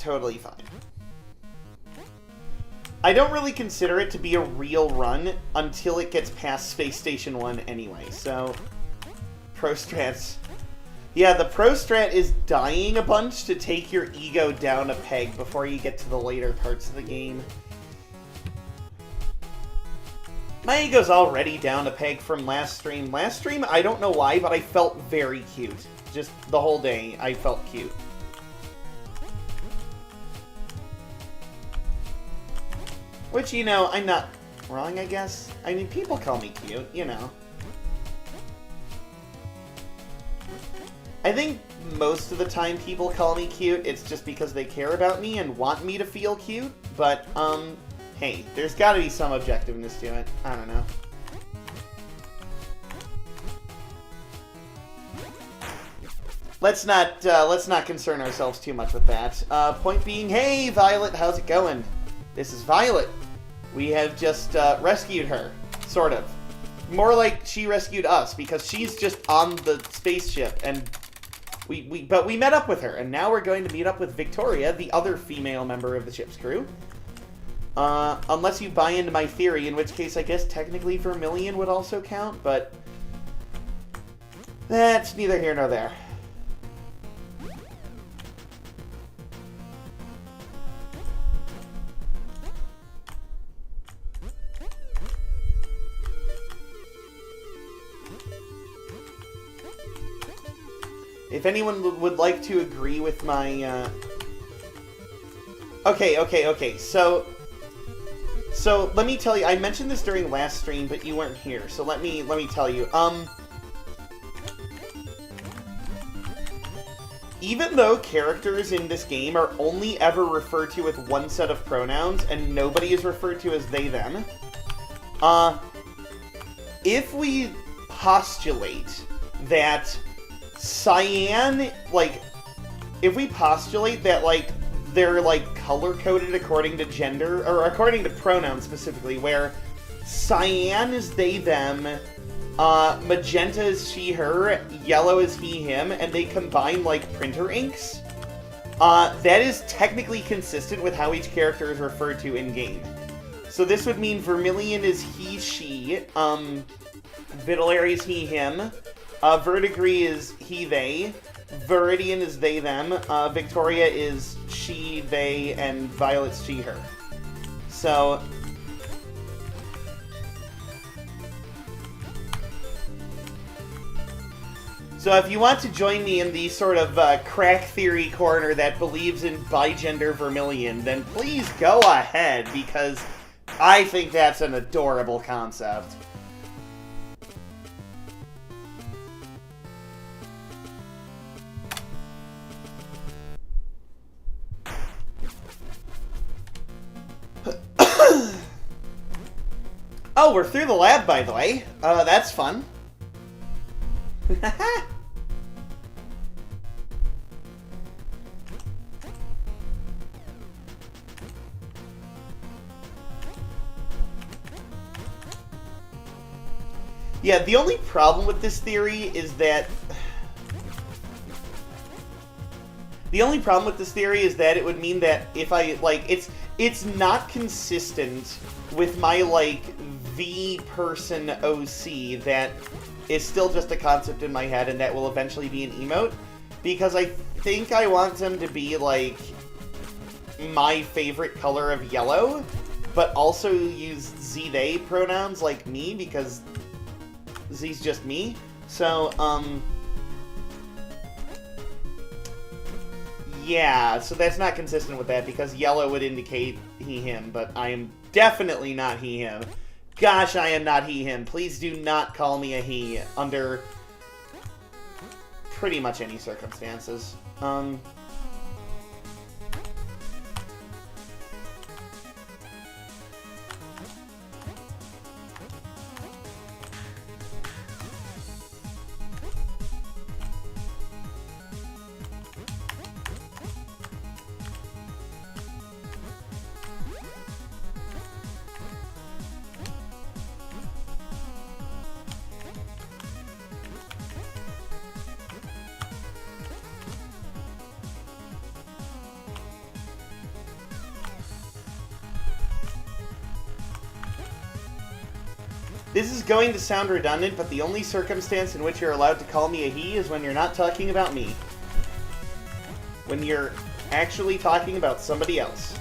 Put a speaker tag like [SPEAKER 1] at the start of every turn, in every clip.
[SPEAKER 1] totally fine. I don't really consider it to be a real run until it gets past Space Station 1 anyway, so... Pro strats. Yeah, the pro strat is dying a bunch to take your ego down a peg before you get to the later parts of the game. My ego's already down a peg from last stream. Last stream, I don't know why, but I felt very cute. Just the whole day, I felt cute. Which, you know, I'm not wrong, I guess. I mean, people call me cute, you know. I think most of the time people call me cute, it's just because they care about me and want me to feel cute, but, hey, there's gotta be some objectiveness to it. I don't know. Let's not concern ourselves too much with that. Point being, hey, Violet, how's it going? This is Violet. We have just, rescued her. Sort of. More like she rescued us, because she's just on the spaceship, and but we met up with her, and now we're going to meet up with Victoria, the other female member of the ship's crew. Unless you buy into my theory, in which case I guess technically Vermilion would also count, but that's neither here nor there. If anyone would like to agree with my, Okay, so let me tell you, I mentioned this during last stream, but you weren't here, so let me tell you, even though characters in this game are only ever referred to with one set of pronouns, and nobody is referred to as they, them, if we postulate that Cyan, like, if we postulate that, like, they're, like, color-coded according to gender, or according to pronouns specifically, where cyan is they, them, magenta is she, her, yellow is he, him, and they combine, like, printer inks, that is technically consistent with how each character is referred to in-game. So this would mean Vermilion is he, she, Vitellary is he, him, Verdigris is he, they, Viridian is they, them, Victoria is she, they, and Violet's she, her. So if you want to join me in the sort of crack theory corner that believes in bigender Vermilion, then please go ahead, because I think that's an adorable concept. Oh, we're through the lab, by the way. That's fun. Yeah, the only problem with this theory is that... The only problem with this theory is that it would mean that if I, like, it's not consistent with my, like, V-person OC that is still just a concept in my head and that will eventually be an emote, because I think I want them to be, like, my favorite color of yellow, but also use Z-they pronouns like me, because Z's just me. So, yeah, so that's not consistent with that, because yellow would indicate he, him, but I am definitely not he, him. Gosh, I am not he, him. Please do not call me a he under pretty much any circumstances. This is going to sound redundant, but the only circumstance in which you're allowed to call me a he is when you're not talking about me. When you're actually talking about somebody else.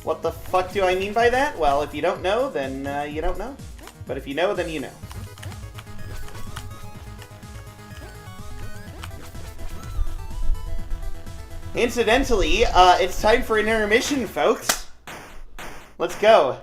[SPEAKER 1] What the fuck do I mean by that? Well, if you don't know, then you don't know. But if you know, then you know. Incidentally, it's time for an intermission, folks. Let's go.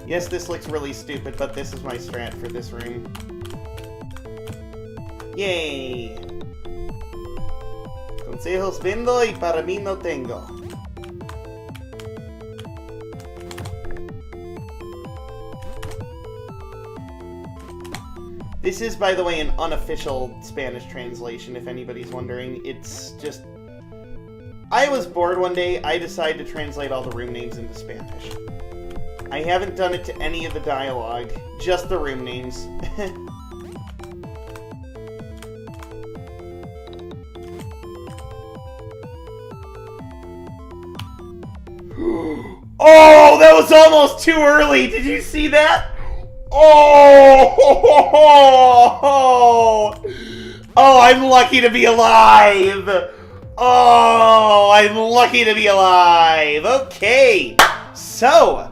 [SPEAKER 1] Yes, this looks really stupid, but this is my strat for this room. Yay! Consejos vendo y para mí no tengo. This is, by the way, an unofficial Spanish translation, if anybody's wondering. It's just... I was bored one day, I decided to translate all the room names into Spanish. I haven't done it to any of the dialogue, just the room names. Oh, that was almost too early! Did you see that? Oh! Oh, I'm lucky to be alive! Oh, I'm lucky to be alive! Okay, so...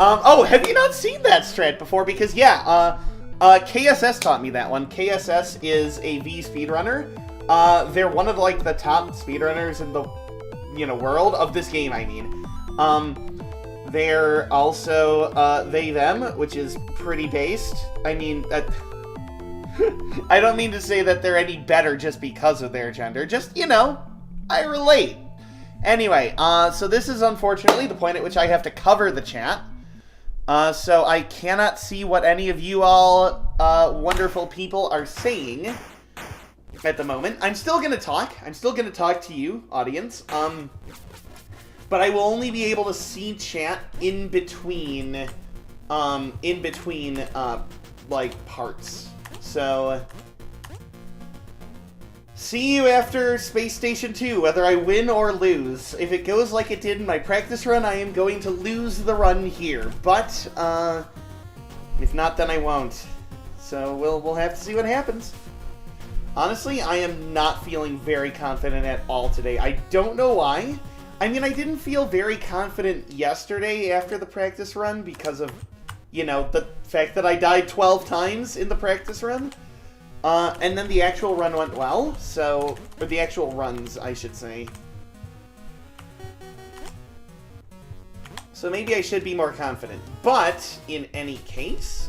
[SPEAKER 1] oh, have you not seen that strat before? Because, yeah, KSS taught me that one. KSS is a V speedrunner. They're one of, like, the top speedrunners in the, world of this game, I mean. They're also, they, them, which is pretty based. I mean, I don't mean to say that they're any better just because of their gender. Just, I relate. Anyway, so this is unfortunately the point at which I have to cover the chat. So I cannot see what any of you all wonderful people are saying at the moment. I'm still going to talk. I'm still going to talk to you, audience. But I will only be able to see chat in between like, parts. So... see you after Space Station 2, whether I win or lose. If it goes like it did in my practice run, I am going to lose the run here. But, if not, then I won't. So we'll have to see what happens. Honestly, I am not feeling very confident at all today. I don't know why. I mean, I didn't feel very confident yesterday after the practice run because of, the fact that I died 12 times in the practice run. And then the actual run went well, or the actual runs, I should say. So maybe I should be more confident. But, in any case,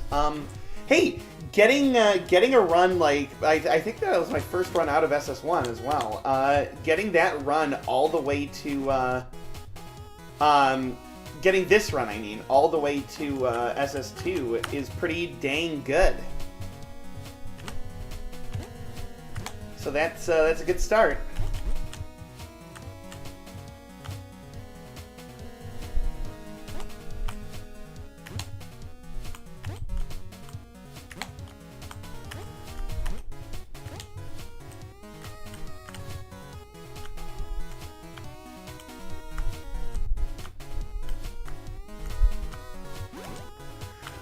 [SPEAKER 1] hey, getting a run, like, I think that was my first run out of SS1 as well. Getting that run all the way to, getting this run, I mean, all the way to, SS2 is pretty dang good. So that's a good start.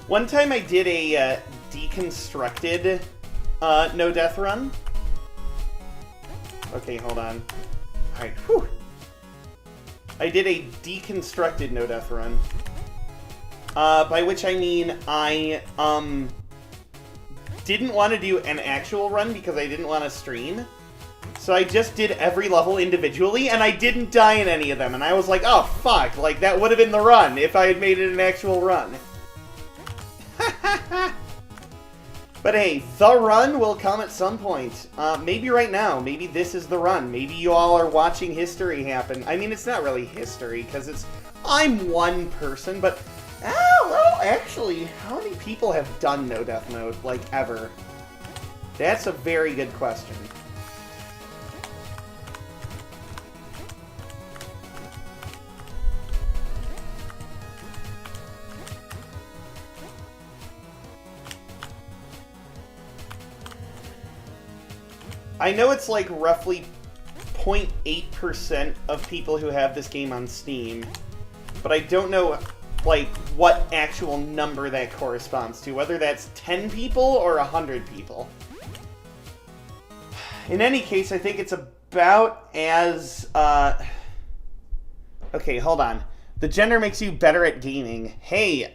[SPEAKER 1] One time I did a deconstructed no death run. Okay, hold on. Alright, whew. I did a deconstructed no death run. By which I mean I didn't want to do an actual run because I didn't want to stream. So I just did every level individually, and I didn't die in any of them. And I was like, oh, fuck. Like, that would have been the run if I had made it an actual run. But hey, the run will come at some point. Maybe right now. Maybe this is the run. Maybe you all are watching history happen. I mean, it's not really history, because I'm one person, but... Oh, well, actually, how many people have done No Death Mode, like, ever? That's a very good question. I know it's like roughly 0.8% of people who have this game on Steam, but I don't know like what actual number that corresponds to, whether that's 10 people or 100 people. In any case, I think it's about as... Okay, hold on. The gender makes you better at gaming. Hey,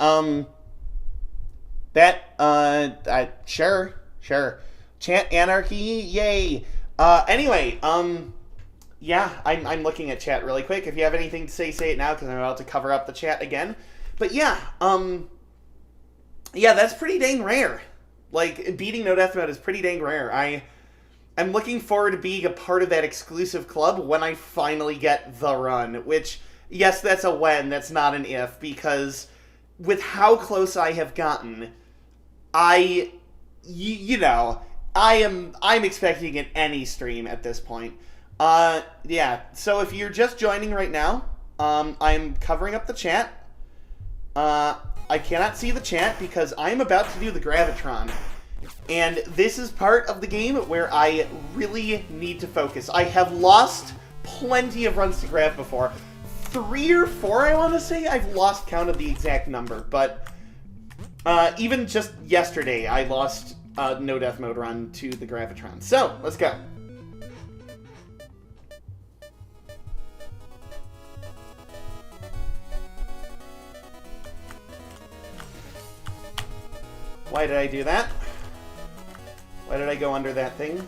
[SPEAKER 1] Sure. Chat anarchy, yay! Anyway, yeah, I'm looking at chat really quick. If you have anything to say it now, because I'm about to cover up the chat again. But yeah, yeah, that's pretty dang rare. Like, beating No Death Mode is pretty dang rare. I'm looking forward to being a part of that exclusive club when I finally get the run, which, yes, that's a when, that's not an if, because with how close I have gotten, you know... I'm expecting it any stream at this point. Yeah, so if you're just joining right now, I'm covering up the chat. I cannot see the chat because I'm about to do the Gravitron. And this is part of the game where I really need to focus. I have lost plenty of runs to Grav before. 3 or 4, I want to say. I've lost count of the exact number, but even just yesterday, I lost... No Death Mode run to the Gravitron. So, let's go. Why did I do that? Why did I go under that thing?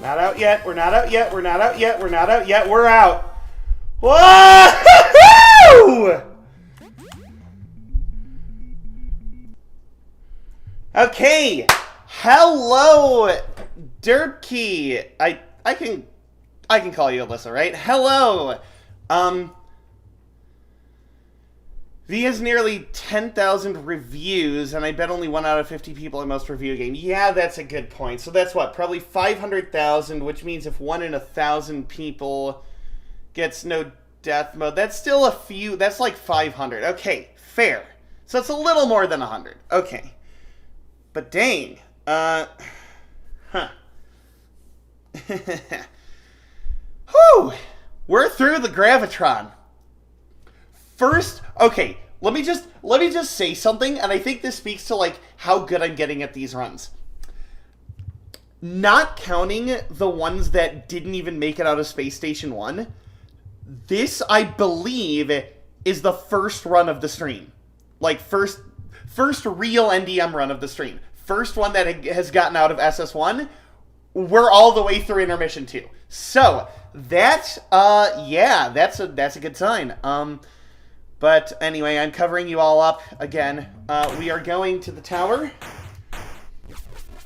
[SPEAKER 1] Not out yet. We're not out yet. We're not out yet. We're not out yet. We're out. Whoa! Okay. Hello, Dirtkey. I can call you Alyssa, right? Hello. V has nearly 10,000 reviews, and I bet only 1 out of 50 people at most review a game. Yeah, that's a good point. So that's what? Probably 500,000, which means if 1 in 1,000 people gets No Death Mode, that's still a few. That's like 500. Okay, fair. So it's a little more than 100. Okay. But dang. Huh. Whew. We're through the Gravitron. First, okay, let me just say something, and I think this speaks to, like, how good I'm getting at these runs. Not counting the ones that didn't even make it out of Space Station 1, this, I believe, is the first run of the stream. Like, first real NDM run of the stream. First one that has gotten out of SS1. We're all the way through Intermission 2. So, that, yeah, that's a good sign. But anyway, I'm covering you all up again. We are going to the tower.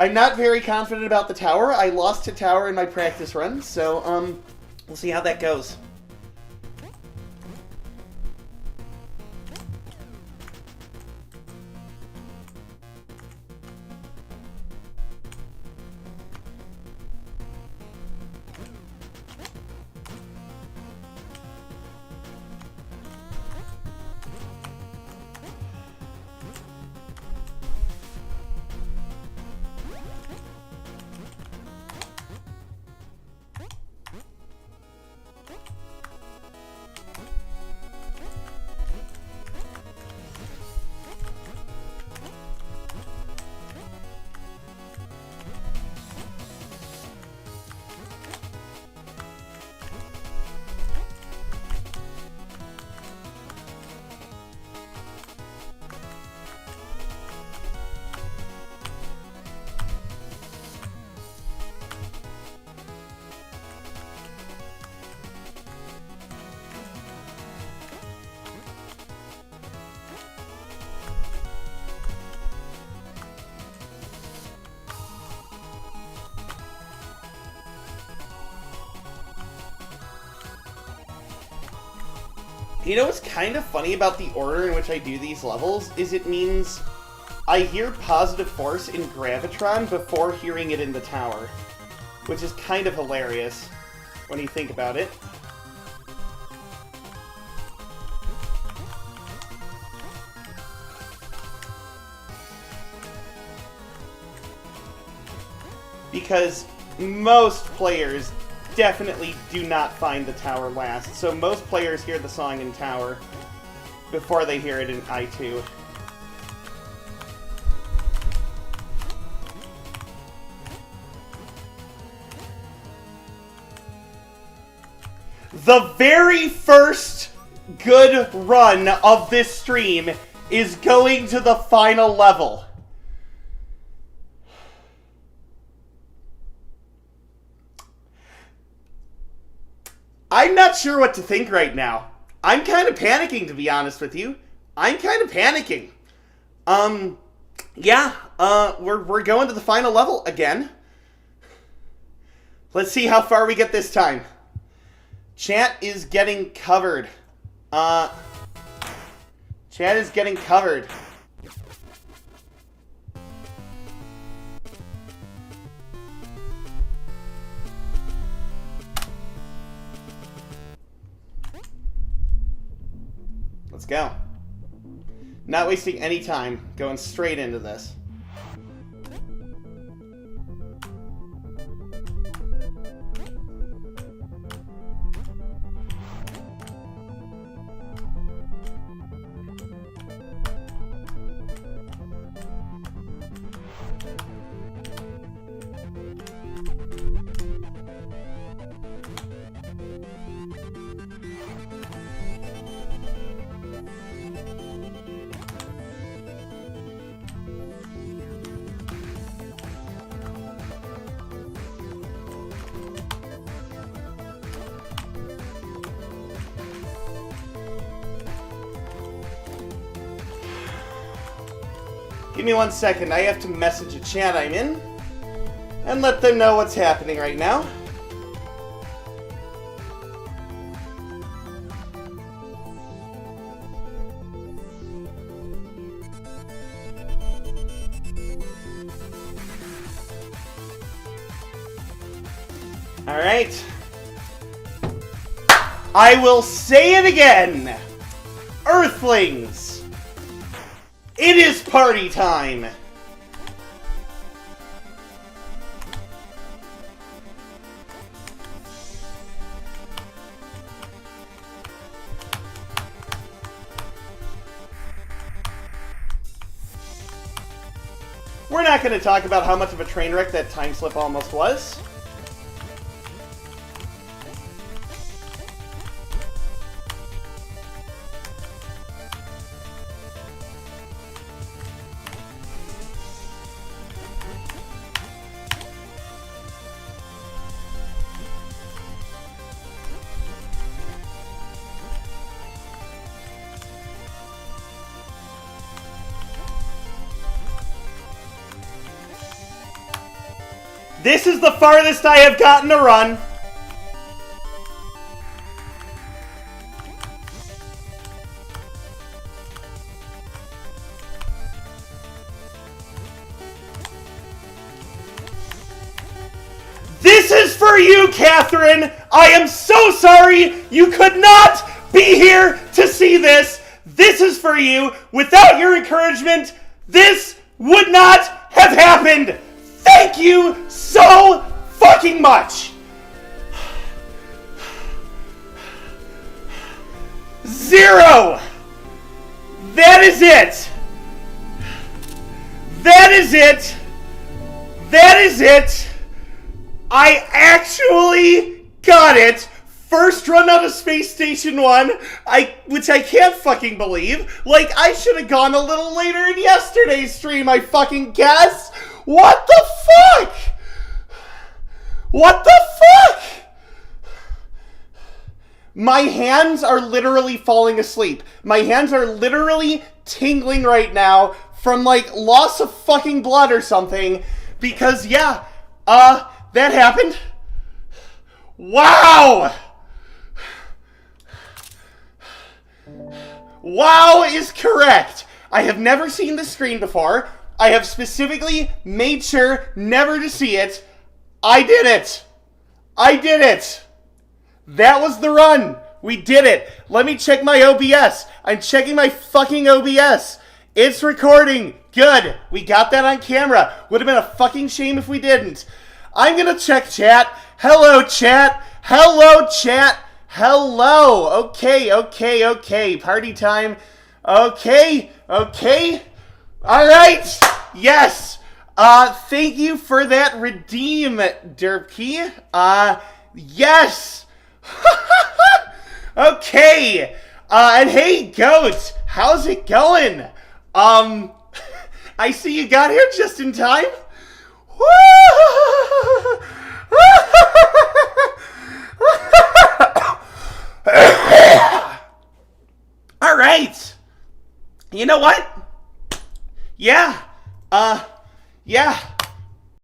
[SPEAKER 1] I'm not very confident about the tower. I lost to tower in my practice run, so we'll see how that goes. You know what's kind of funny about the order in which I do these levels is it means I hear positive force in Gravitron before hearing it in the tower, which is kind of hilarious when you think about it. Because most players definitely do not find the tower last. So most players hear the song in tower before they hear it in I2. The very first good run of this stream is going to the final level. I'm not sure what to think right now. I'm kind of panicking, to be honest with you. I'm kind of panicking. Yeah, we're going to the final level again. Let's see how far we get this time. Chat is getting covered. Chat is getting covered. Let's go. Not wasting any time, going straight into this. Give me 1 second, I have to message a chat I'm in and let them know what's happening right now. Alright. I will say it again. Earthlings. It is party time! We're not going to talk about how much of a train wreck that time slip almost was. This is the farthest I have gotten to run. This is for you, Catherine. I am so sorry you could not be here to see this. This is for you. Without your encouragement, this would not have happened. Thank you so fucking much! 0! That is it! That is it! That is it! I actually got it! First run out of Space Station 1, which I can't fucking believe. Like, I should have gone a little later in yesterday's stream, I fucking guess! What the fuck? What the fuck? My hands are literally falling asleep. My hands are literally tingling right now from, like, loss of fucking blood or something. Because, yeah, that happened. Wow! Wow is correct. I have never seen the screen before. I have specifically made sure never to see it. I did it. I did it. That was the run. We did it. Let me check my OBS. I'm checking my fucking OBS. It's recording. Good. We got that on camera. Would have been a fucking shame if we didn't. I'm gonna check chat. Hello, chat. Hello, chat. Hello. Okay. Party time. Okay. All right. Yes. Thank you for that redeem, Derpy. Yes. Okay. And hey, Goat, how's it going? I see you got here just in time. All right. You know what? Yeah. Yeah.